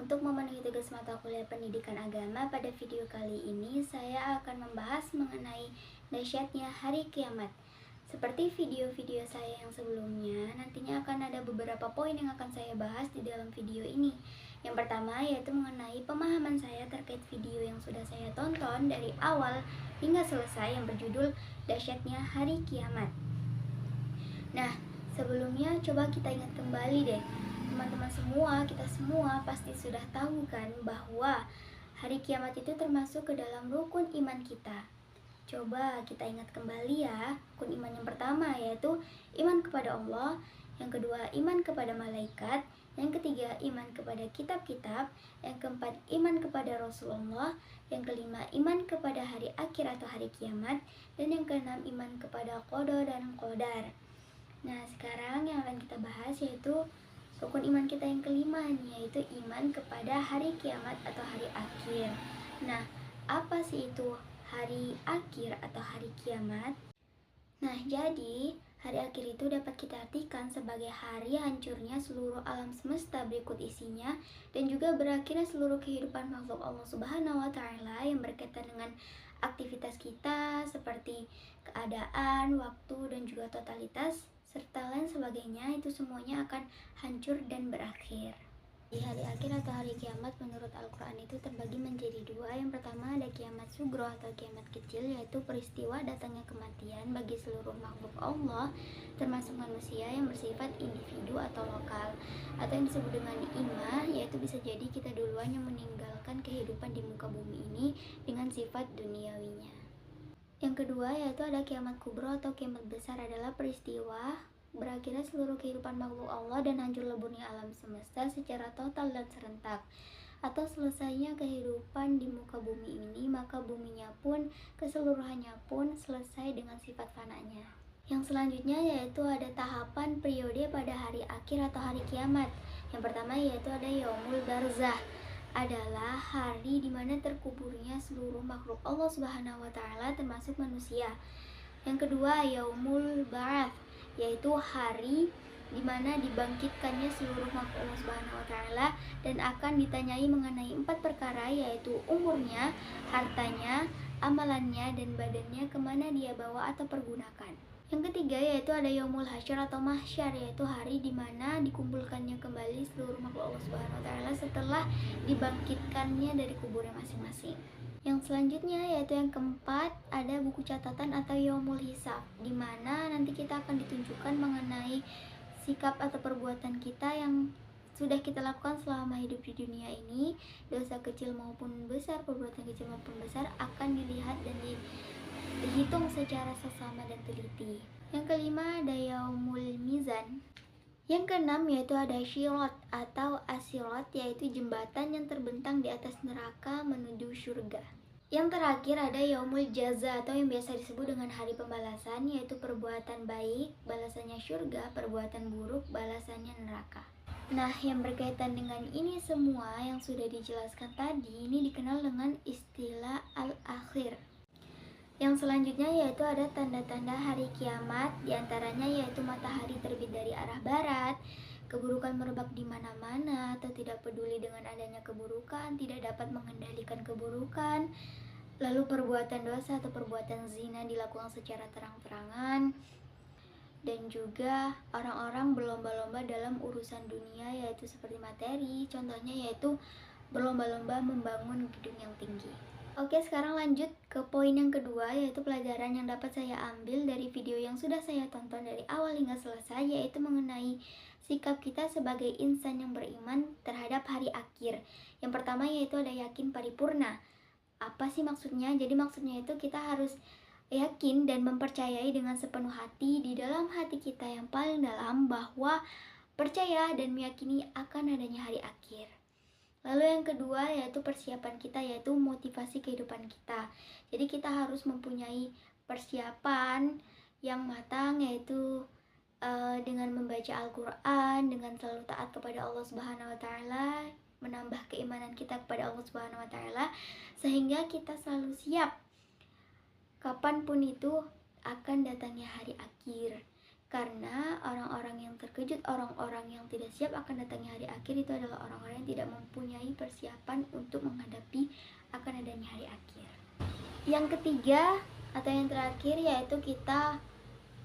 Untuk memenuhi tugas mata kuliah pendidikan agama, pada video kali ini saya akan membahas mengenai dahsyatnya hari kiamat. Seperti video-video saya yang sebelumnya, nantinya akan ada beberapa poin yang akan saya bahas di dalam video ini. Yang pertama yaitu mengenai pemahaman saya terkait video yang sudah saya tonton dari awal hingga selesai yang berjudul dahsyatnya hari kiamat. Nah, sebelumnya coba kita ingat kembali deh. Teman-teman semua, kita semua pasti sudah tahu kan bahwa hari kiamat itu termasuk ke dalam rukun iman kita. Coba kita ingat kembali ya, rukun iman yang pertama yaitu iman kepada Allah, yang kedua iman kepada malaikat, yang ketiga iman kepada kitab-kitab, yang keempat iman kepada Rasulullah, yang kelima iman kepada hari akhir atau hari kiamat, dan yang keenam iman kepada qada dan qadar. Nah, sekarang yang akan kita bahas yaitu rukun iman kita yang kelima, yaitu iman kepada hari kiamat atau hari akhir. Nah, apa sih itu hari akhir atau hari kiamat? Nah, jadi hari akhir itu dapat kita artikan sebagai hari hancurnya seluruh alam semesta berikut isinya dan juga berakhirnya seluruh kehidupan makhluk Allah Subhanahu wa taala yang berkaitan dengan aktivitas kita seperti keadaan, waktu, dan juga totalitas serta lain sebagainya, itu semuanya akan hancur dan berakhir. Di hari akhir atau hari kiamat menurut Al-Quran itu terbagi menjadi dua. Yang pertama ada kiamat sugro atau kiamat kecil, yaitu peristiwa datangnya kematian bagi seluruh makhluk Allah termasuk manusia yang bersifat individu atau lokal, atau yang disebut dengan imah, yaitu bisa jadi kita duluan yang meninggalkan kehidupan di muka bumi ini dengan sifat duniawinya. Yang kedua yaitu ada kiamat kubro atau kiamat besar, adalah peristiwa berakhirnya seluruh kehidupan makhluk Allah dan hancur leburnya alam semesta secara total dan serentak, atau selesainya kehidupan di muka bumi ini, maka buminya pun keseluruhannya pun selesai dengan sifat fananya. Yang selanjutnya yaitu ada tahapan periode pada hari akhir atau hari kiamat. Yang pertama yaitu ada yaumul barzah, adalah hari di mana terkuburnya seluruh makhluk Allah Subhanahu wa taala termasuk manusia. Yang kedua, yaumul ba'ats, yaitu hari di mana dibangkitkannya seluruh makhluk Allah Subhanahu wa taala dan akan ditanyai mengenai 4 perkara, yaitu umurnya, hartanya, amalannya, dan badannya kemana dia bawa atau pergunakan. Yang ketiga yaitu ada yaumul hasyr atau mahsyar, yaitu hari di mana dikumpulkannya kembali seluruh makhluk Allah Subhanahu wa taala setelah dibangkitkannya dari kuburnya masing-masing. Yang selanjutnya yaitu yang keempat ada buku catatan atau yaumul hisab, di mana nanti kita akan ditunjukkan mengenai sikap atau perbuatan kita yang sudah kita lakukan selama hidup di dunia ini, dosa kecil maupun besar, perbuatan kecil maupun besar akan dilihat dan dihitung secara seksama dan teliti. Yang kelima ada yaumul mizan. Yang keenam yaitu ada syirat atau asirat, yaitu jembatan yang terbentang di atas neraka menuju surga. Yang terakhir ada yaumul jaza atau yang biasa disebut dengan hari pembalasan, yaitu perbuatan baik balasannya surga, perbuatan buruk balasannya neraka. Nah, yang berkaitan dengan ini semua yang sudah dijelaskan tadi ini dikenal dengan istilah al-akhir. Yang selanjutnya yaitu ada tanda-tanda hari kiamat, diantaranya yaitu matahari terbit dari arah barat, keburukan merebak di mana-mana atau tidak peduli dengan adanya keburukan, tidak dapat mengendalikan keburukan, lalu perbuatan dosa atau perbuatan zina dilakukan secara terang-terangan, dan juga orang-orang berlomba-lomba dalam urusan dunia yaitu seperti materi, contohnya yaitu berlomba-lomba membangun gedung yang tinggi. Oke, sekarang lanjut ke poin yang kedua, yaitu pelajaran yang dapat saya ambil dari video yang sudah saya tonton dari awal hingga selesai, yaitu mengenai sikap kita sebagai insan yang beriman terhadap hari akhir. Yang pertama yaitu ada yakin paripurna. Apa sih maksudnya? Jadi maksudnya itu kita harus yakin dan mempercayai dengan sepenuh hati di dalam hati kita yang paling dalam bahwa percaya dan meyakini akan adanya hari akhir. Lalu yang kedua yaitu persiapan kita, yaitu motivasi kehidupan kita. Jadi kita harus mempunyai persiapan yang matang, yaitu dengan membaca Al-Quran, dengan selalu taat kepada Allah Subhanahu wa taala, menambah keimanan kita kepada Allah Subhanahu wa taala, sehingga kita selalu siap kapanpun itu akan datangnya hari akhir. Karena orang-orang yang terkejut, orang-orang yang tidak siap akan datangnya hari akhir itu adalah orang-orang yang tidak mempunyai persiapan untuk menghadapi akan adanya hari akhir. Yang ketiga atau yang terakhir yaitu kita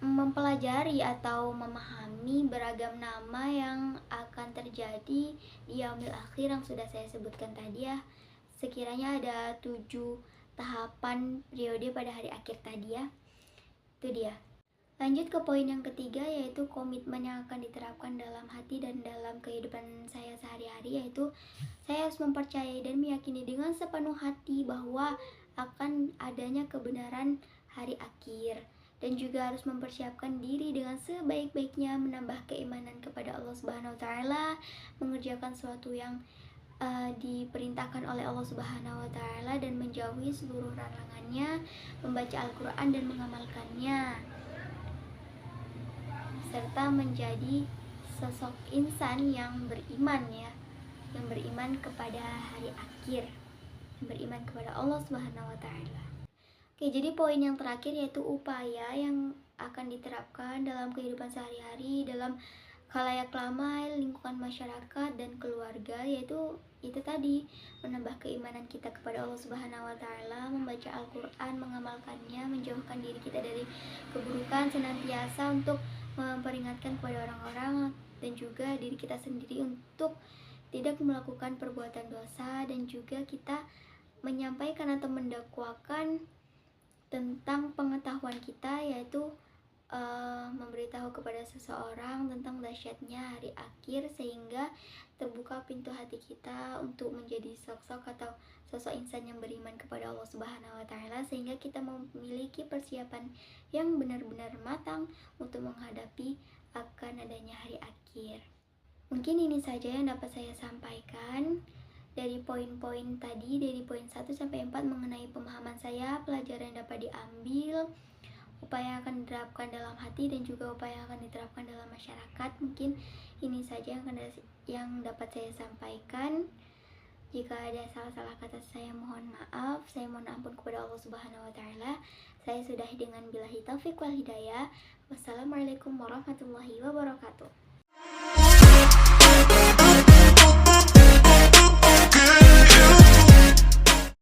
mempelajari atau memahami beragam nama yang akan terjadi di yaumil akhir yang sudah saya sebutkan tadi ya. Sekiranya ada 7 tahapan periode pada hari akhir tadi ya. Itu dia. Lanjut ke poin yang ketiga yaitu komitmen yang akan diterapkan dalam hati dan dalam kehidupan saya sehari-hari, yaitu saya harus mempercayai dan meyakini dengan sepenuh hati bahwa akan adanya kebenaran hari akhir, dan juga harus mempersiapkan diri dengan sebaik-baiknya menambah keimanan kepada Allah Subhanahu wa taala, mengerjakan sesuatu yang diperintahkan oleh Allah Subhanahu wa taala dan menjauhi seluruh larangannya, membaca Al-Qur'an dan mengamalkannya, serta menjadi sosok insan yang beriman ya, yang beriman kepada hari akhir, yang beriman kepada Allah Subhanahu wa taala. Oke, jadi poin yang terakhir yaitu upaya yang akan diterapkan dalam kehidupan sehari-hari dalam khalayak ramai, lingkungan masyarakat dan keluarga, yaitu itu tadi, menambah keimanan kita kepada Allah Subhanahu wa taala, membaca Al-Qur'an, mengamalkannya, menjauhkan diri kita dari keburukan, senantiasa untuk memperingatkan kepada orang-orang dan juga diri kita sendiri untuk tidak melakukan perbuatan dosa, dan juga kita menyampaikan atau mendakwakan tentang pengetahuan kita, yaitu memberitahu kepada seseorang tentang dahsyatnya hari akhir, sehingga terbuka pintu hati kita untuk menjadi sosok atau sosok insan yang beriman kepada Allah Subhanahu wa taala, sehingga kita memiliki persiapan yang benar-benar matang untuk menghadapi akan adanya hari akhir. Mungkin ini saja yang dapat saya sampaikan dari poin-poin tadi, dari poin 1 sampai 4 mengenai pemahaman saya, pelajaran yang dapat diambil, upaya yang akan diterapkan dalam hati, dan juga upaya yang akan diterapkan dalam masyarakat. Mungkin ini saja yang dapat saya sampaikan. Jika ada salah-salah kata saya mohon maaf, saya mohon ampun kepada Allah Subhanahu wa taala. Saya sudahi dengan billahi taufik wal hidayah. Wassalamualaikum warahmatullahi wabarakatuh.